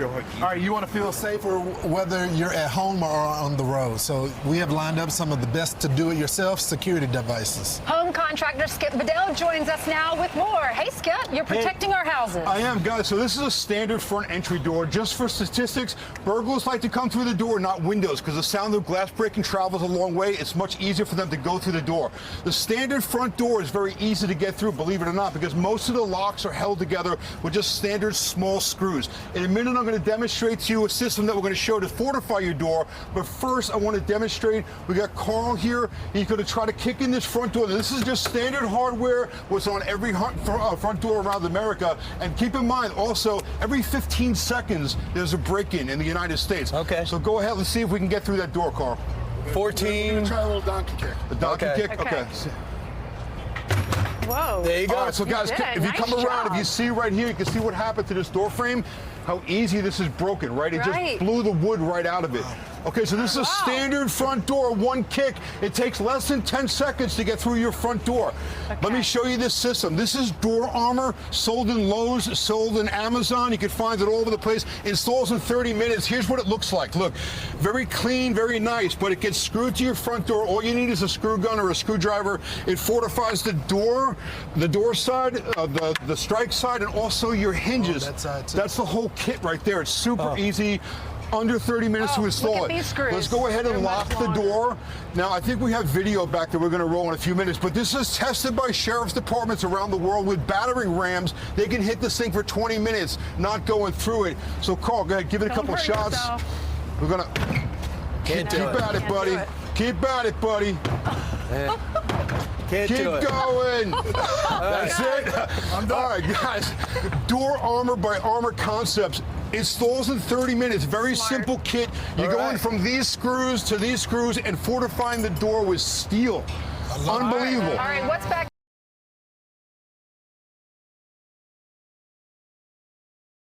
Go ahead. All right, you want to feel safer whether you're at home or on the road. So we have lined up some of the best to do-it-yourself security devices. Home contractor Skip Bedell joins us now with more. Hey, Skip, you're protecting our houses. I am, guys. So this is a standard front entry door. Just for statistics, burglars like to come through the door, not windows, because the sound of glass breaking travels a long way. It's much easier for them to go through the door. The standard front door is very easy to get through, believe it or not, because most of the locks are held together with just standard small screws. In a minute, I'm going to demonstrate to you a system that we're going to show to fortify your door. But first, I want to demonstrate. We got Carl here. He's going to try to kick in this front door. This is just standard hardware, what's on every front door around America. And keep in mind, also, every 15 seconds, there's a break-in in the United States. Okay. So go ahead. Let's see if we can get through that door, Carl. 14. Try a little donkey kick. The donkey kick? Okay. Whoa. There you go. All right, so guys, if you come around, if you see right here, you can see what happened to this door frame, how easy this is broken, right? It just blew the wood right out of it. Okay, so this is a standard front door, one kick. It takes less than 10 seconds to get through your front door. Let me show you this system. This is door armor, sold in Lowe's, sold in Amazon. You can find it all over the place. Installs in 30 minutes. Here's what it looks like. Look, very clean, very nice, but it gets screwed to your front door. All you need is a screw gun or a screwdriver. It fortifies the door side, the strike side, and also your hinges. That side too. That's the whole kit right there. It's super easy. Under 30 minutes to install look at it. these screws. Let's go ahead and They're lock much the longer. door. Now, I think we have video back that we're going to roll in a few minutes, but this is tested by sheriff's departments around the world with battering rams. They can hit this thing for 20 minutes, not going through it. So, Carl, go ahead, give it a couple of shots. We're going to keep at it, buddy. Keep at it, buddy. Can't Keep do it. going. That's it. All right, guys. Door armor by Armor Concepts. Installs in 30 minutes. Very simple kit. You're going from these screws to these screws and fortifying the door with steel. Unbelievable. All right, what's back